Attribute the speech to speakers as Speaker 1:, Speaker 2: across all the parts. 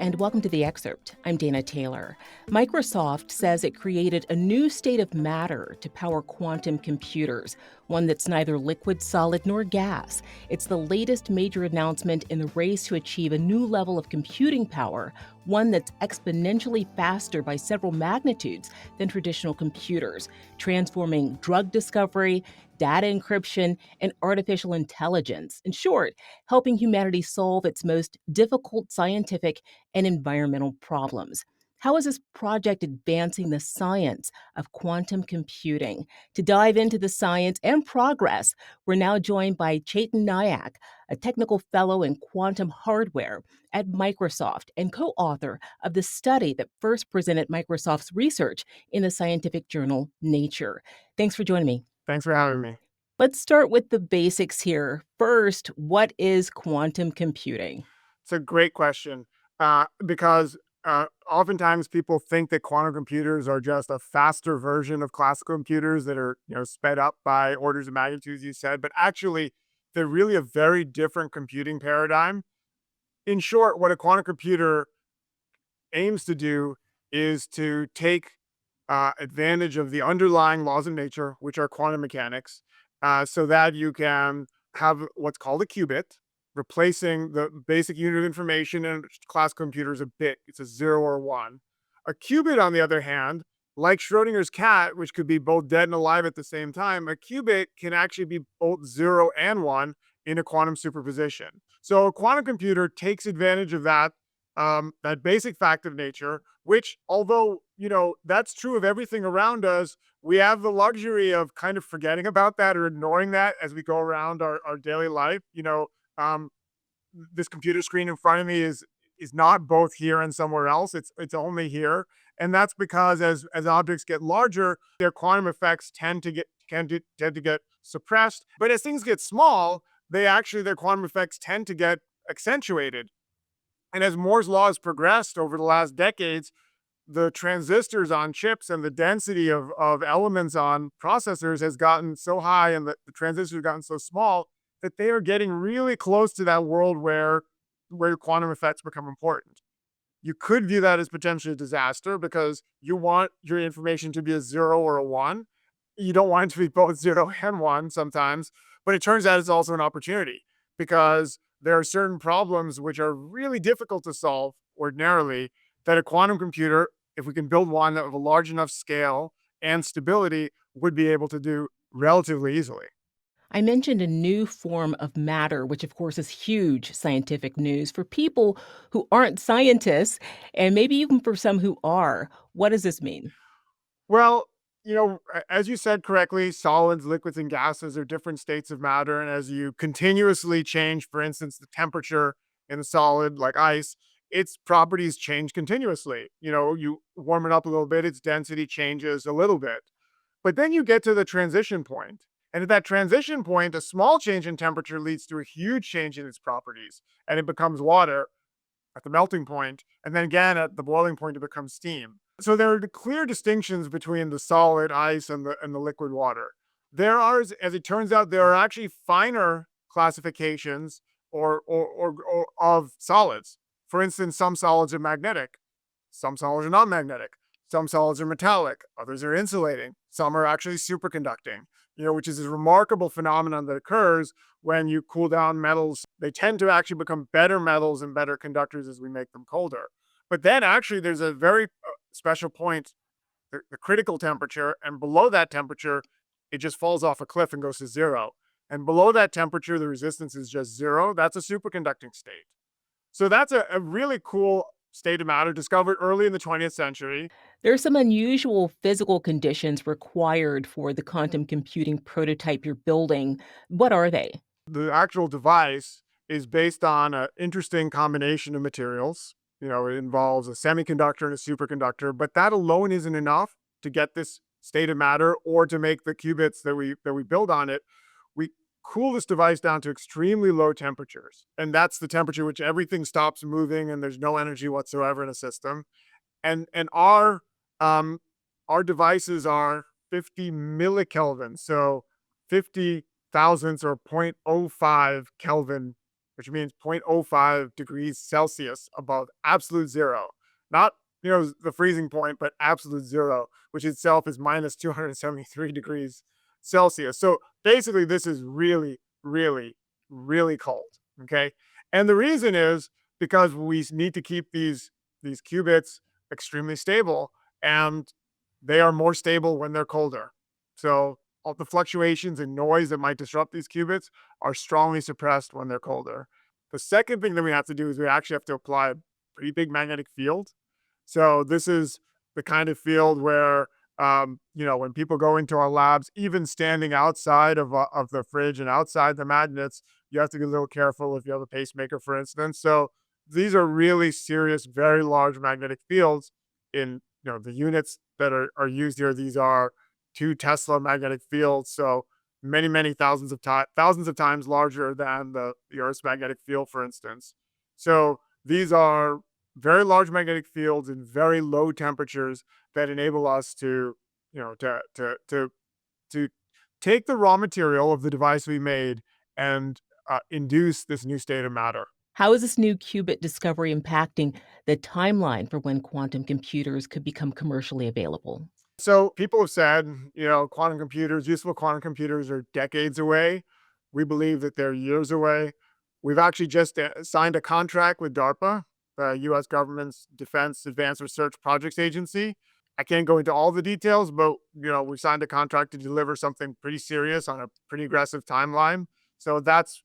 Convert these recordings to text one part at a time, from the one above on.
Speaker 1: and welcome to the Excerpt. I'm Dana Taylor. Microsoft says it created a new state of matter to power quantum computers, one that's neither liquid, solid, nor gas. It's the latest major announcement in the race to achieve a new level of computing power, one that's exponentially faster by several magnitudes than traditional computers, transforming drug discovery, data encryption, and artificial intelligence. In short, helping humanity solve its most difficult scientific and environmental problems. How is this project advancing the science of quantum computing? To dive into the science and progress, we're now joined by Chetan Nayak, a technical fellow in quantum hardware at Microsoft and co-author of the study that first presented Microsoft's research in the scientific journal Nature. Thanks for joining me.
Speaker 2: Thanks for having me.
Speaker 1: Let's start with the basics here. First, what is quantum computing?
Speaker 2: It's a great question because oftentimes people think that quantum computers are just a faster version of classical computers that are sped up by orders of magnitude, as you said, but actually they're really a very different computing paradigm. In short, what a quantum computer aims to do is to take advantage of the underlying laws of nature, which are quantum mechanics, so that you can have what's called a qubit, replacing the basic unit of information in classical computers a bit. It's a 0 or 1. A qubit, on the other hand, like Schrodinger's cat, which could be both dead and alive at the same time, a qubit can actually be both 0 and 1 in a quantum superposition. So a quantum computer takes advantage of that basic fact of nature, which, although that's true of everything around us, we have the luxury of kind of forgetting about that or ignoring that as we go around our daily life. This computer screen in front of me is not both here and somewhere else. It's only here, and that's because as objects get larger, their quantum effects tend to get suppressed. But as things get small, their quantum effects tend to get accentuated. And as Moore's law has progressed over the last decades, the transistors on chips and the density of elements on processors has gotten so high, and the transistors have gotten so small that they are getting really close to that world where quantum effects become important. You could view that as potentially a disaster because you want your information to be a 0 or a 1. You don't want it to be both 0 and 1 sometimes, but it turns out it's also an opportunity because there are certain problems which are really difficult to solve ordinarily that a quantum computer, if we can build one of a large enough scale and stability, would be able to do relatively easily.
Speaker 1: I mentioned a new form of matter, which of course is huge scientific news for people who aren't scientists, and maybe even for some who are. What does this mean?
Speaker 2: Well, as you said correctly, solids, liquids, and gases are different states of matter. And as you continuously change, for instance, the temperature in a solid like ice, its properties change continuously. You warm it up a little bit, its density changes a little bit. But then you get to the transition point. And at that transition point, a small change in temperature leads to a huge change in its properties. And it becomes water at the melting point. And then again, at the boiling point, it becomes steam. So there are clear distinctions between the solid ice and the liquid water. There are, as it turns out, there are actually finer classifications or of solids. For instance, some solids are magnetic, some solids are not magnetic, some solids are metallic, others are insulating, some are actually superconducting. Which is a remarkable phenomenon that occurs when you cool down metals. They tend to actually become better metals and better conductors as we make them colder. But then actually there's a very special point, the critical temperature, and below that temperature, it just falls off a cliff and goes to 0. And below that temperature, the resistance is just 0. That's a superconducting state. So that's a really cool state of matter discovered early in the 20th century.
Speaker 1: There are some unusual physical conditions required for the quantum computing prototype you're building. What are they?
Speaker 2: The actual device is based on an interesting combination of materials. It involves a semiconductor and a superconductor, but that alone isn't enough to get this state of matter or to make the qubits that we build on it. We cool this device down to extremely low temperatures, and that's the temperature which everything stops moving and there's no energy whatsoever in a system. And our devices are 50 millikelvin, so 50 thousandths or 0.05 Kelvin which means 0.05 degrees Celsius above absolute zero. Not, the freezing point, but absolute zero, which itself is minus 273 degrees Celsius. So basically, this is really, really, really cold. Okay. And the reason is because we need to keep these qubits extremely stable, and they are more stable when they're colder. So all the fluctuations and noise that might disrupt these qubits are strongly suppressed when they're colder. The second thing that we have to do is we actually have to apply a pretty big magnetic field. So this is the kind of field where, when people go into our labs, even standing outside of the fridge and outside the magnets, you have to be a little careful if you have a pacemaker, for instance. So these are really serious, very large magnetic fields. In the units that are used here, these are 2 Tesla magnetic fields. So many, many thousands of times larger than the Earth's magnetic field, for instance. So these are very large magnetic fields in very low temperatures that enable us to, you know, to take the raw material of the device we made and induce this new state of matter.
Speaker 1: How is this new qubit discovery impacting the timeline for when quantum computers could become commercially available?
Speaker 2: So people have said, quantum computers, useful quantum computers are decades away. We believe that they're years away. We've actually just signed a contract with DARPA, the US government's Defense Advanced Research Projects Agency. I can't go into all the details, but we signed a contract to deliver something pretty serious on a pretty aggressive timeline. So that's,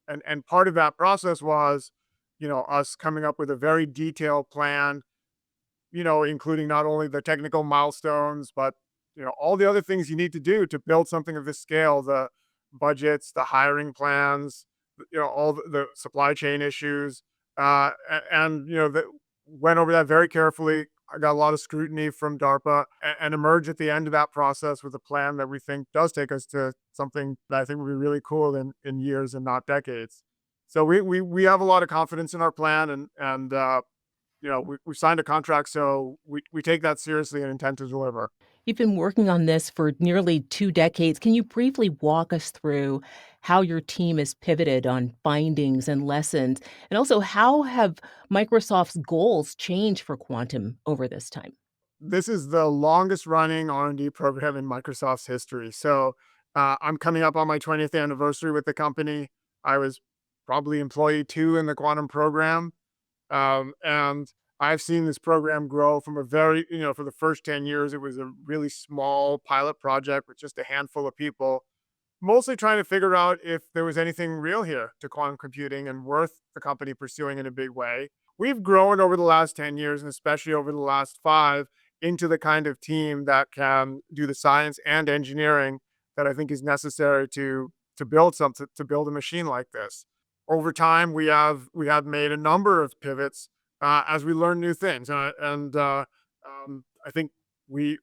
Speaker 2: and part of that process was, us coming up with a very detailed plan, including not only the technical milestones, but all the other things you need to do to build something of this scale, the budgets, the hiring plans, all the supply chain issues, and that went over that very carefully. I got a lot of scrutiny from DARPA, and emerged at the end of that process with a plan that we think does take us to something that I think would be really cool in years and not decades. So we have a lot of confidence in our plan, and we signed a contract, so we take that seriously and intend to deliver.
Speaker 1: You've been working on this for nearly 2 decades. Can you briefly walk us through how your team has pivoted on findings and lessons? And also, how have Microsoft's goals changed for quantum over this time?
Speaker 2: This is the longest running R&D program in Microsoft's history. So I'm coming up on my 20th anniversary with the company. I was probably employee 2 in the quantum program. And I've seen this program grow from for the first 10 years, it was a really small pilot project with just a handful of people, mostly trying to figure out if there was anything real here to quantum computing and worth the company pursuing in a big way. We've grown over the last 10 years, and especially over the last 5, into the kind of team that can do the science and engineering that I think is necessary to build something, to build a machine like this. Over time, we have made a number of pivots as we learn new things, and I think we,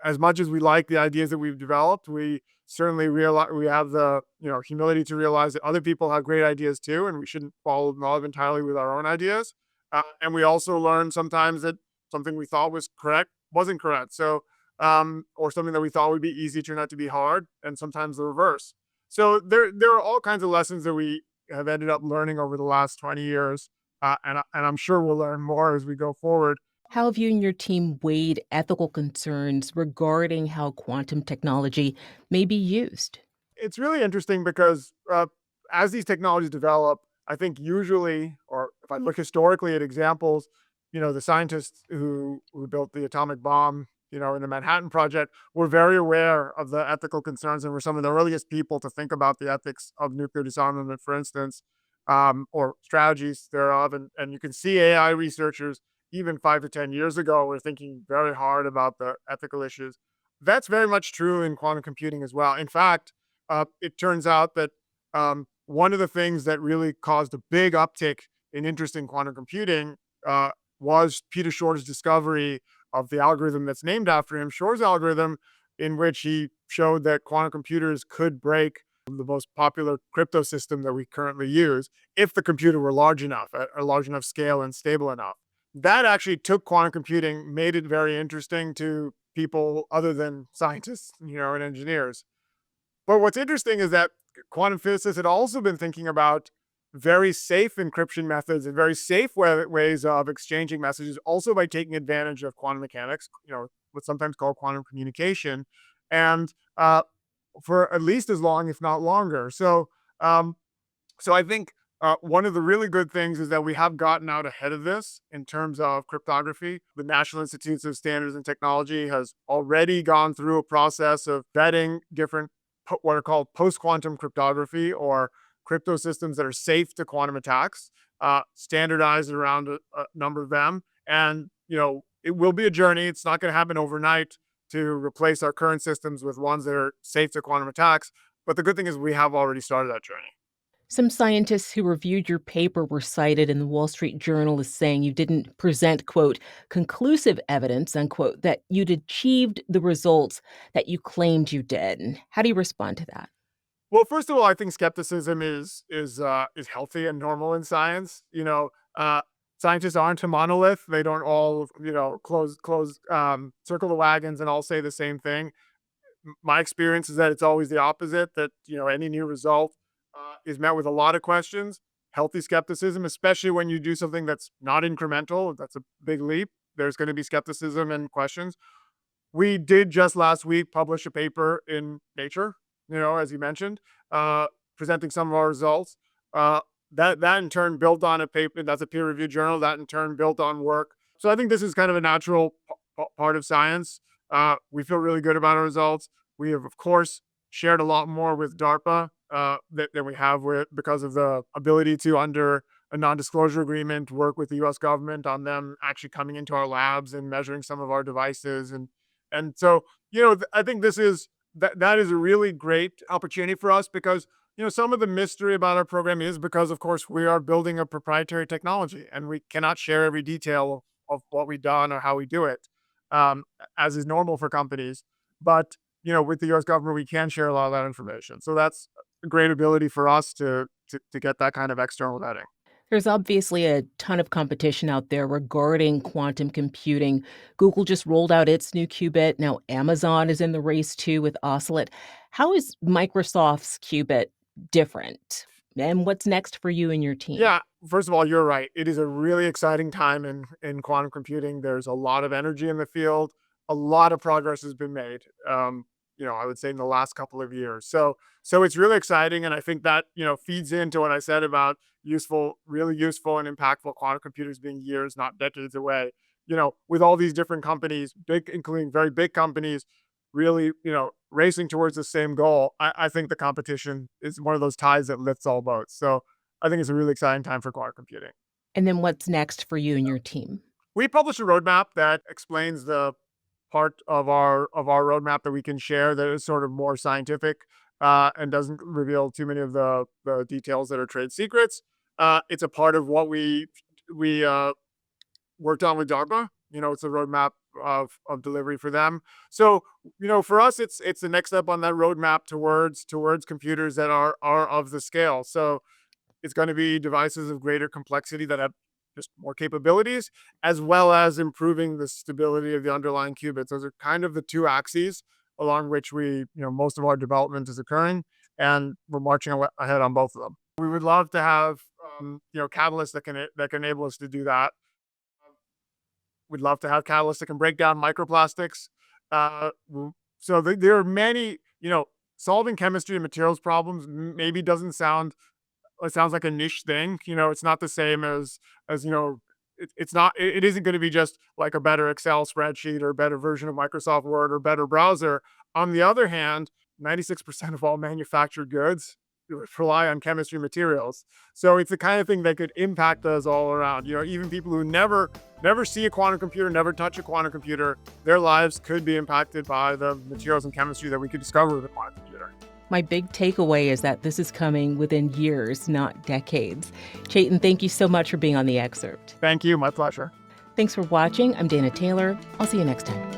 Speaker 2: as much as we like the ideas that we've developed, we certainly realize we have the humility to realize that other people have great ideas too, and we shouldn't follow them all entirely with our own ideas. And we also learn sometimes that something we thought was correct wasn't correct. So, or something that we thought would be easy turned out to be hard, and sometimes the reverse. So there are all kinds of lessons that we have ended up learning over the last 20 years, and I'm sure we'll learn more as we go forward.
Speaker 1: How have you and your team weighed ethical concerns regarding how quantum technology may be used?
Speaker 2: It's really interesting because as these technologies develop, I think usually, or if I look historically at examples, the scientists who built the atomic bomb, in the Manhattan Project, were very aware of the ethical concerns and were some of the earliest people to think about the ethics of nuclear disarmament, for instance, or strategies thereof. And you can see AI researchers, even 5 to 10 years ago, were thinking very hard about the ethical issues. That's very much true in quantum computing as well. In fact, it turns out that one of the things that really caused a big uptick in interest in quantum computing was Peter Shor's discovery of the algorithm that's named after him, Shor's algorithm, in which he showed that quantum computers could break the most popular crypto system that we currently use if the computer were large enough, at a large enough scale and stable enough. That actually took quantum computing, made it very interesting to people other than scientists, and engineers. But what's interesting is that quantum physicists had also been thinking about very safe encryption methods and very safe ways of exchanging messages, also by taking advantage of quantum mechanics, what's sometimes called quantum communication, and for at least as long, if not longer. Um, so I think one of the really good things is that we have gotten out ahead of this in terms of cryptography. The National Institutes of Standards and Technology has already gone through a process of vetting different what are called post-quantum cryptography, or crypto systems that are safe to quantum attacks, standardized around a number of them. And it will be a journey. It's not going to happen overnight to replace our current systems with ones that are safe to quantum attacks. But the good thing is we have already started that journey.
Speaker 1: Some scientists who reviewed your paper were cited in the Wall Street Journal as saying you didn't present, quote, conclusive evidence, unquote, that you'd achieved the results that you claimed you did. How do you respond to that?
Speaker 2: Well, first of all, I think skepticism is healthy and normal in science. Scientists aren't a monolith. They don't all circle the wagons and all say the same thing. My experience is that it's always the opposite. That any new result is met with a lot of questions. Healthy skepticism, especially when you do something that's not incremental. That's a big leap. There's going to be skepticism and questions. We did just last week publish a paper in Nature, as you mentioned, presenting some of our results. That in turn built on a paper that's a peer-reviewed journal. That in turn built on work. So I think this is kind of a natural part of science. We feel really good about our results. We have, of course, shared a lot more with DARPA than we have because of the ability to, under a non-disclosure agreement, work with the U.S. government on them actually coming into our labs and measuring some of our devices. And so, I think that is a really great opportunity for us, because some of the mystery about our program is because, of course, we are building a proprietary technology and we cannot share every detail of what we've done or how we do it, as is normal for companies. But with the U.S. government, we can share a lot of that information. So that's a great ability for us to get that kind of external vetting.
Speaker 1: There's obviously a ton of competition out there regarding quantum computing. Google just rolled out its new qubit. Now Amazon is in the race too with Oscillate. How is Microsoft's qubit different? And what's next for you and your team?
Speaker 2: Yeah, first of all, you're right. It is a really exciting time in quantum computing. There's a lot of energy in the field. A lot of progress has been made. I would say in the last couple of years. So it's really exciting, and I think that feeds into what I said about really useful and impactful quantum computers being years, not decades away. With all these different companies, big, including very big companies, really, racing towards the same goal. I think the competition is one of those tides that lifts all boats. So I think it's a really exciting time for quantum computing.
Speaker 1: And then what's next for you and your team?
Speaker 2: We published a roadmap that explains the part of our roadmap that we can share that is sort of more scientific, and doesn't reveal too many of the details that are trade secrets. It's a part of what we worked on with DARPA. It's a roadmap of delivery for them. So for us, it's the next step on that roadmap towards computers that are of the scale. So it's going to be devices of greater complexity that have just more capabilities, as well as improving the stability of the underlying qubits. Those are kind of the two axes along which most of our development is occurring, and we're marching ahead on both of them. We would love to have catalysts that can enable us to do that. We'd love to have catalysts that can break down microplastics. So there are many, solving chemistry and materials problems maybe doesn't sound, it sounds like a niche thing. It's not the same as it's not, it isn't going to be just like a better Excel spreadsheet or a better version of Microsoft Word or better browser. On the other hand, 96% of all manufactured goods rely on chemistry materials. So it's the kind of thing that could impact us all around. Even people who never see a quantum computer, never touch a quantum computer, their lives could be impacted by the materials and chemistry that we could discover with a quantum computer.
Speaker 1: My big takeaway is that this is coming within years, not decades. Chetan, thank you so much for being on The Excerpt.
Speaker 2: Thank you. My pleasure.
Speaker 1: Thanks for watching. I'm Dana Taylor. I'll see you next time.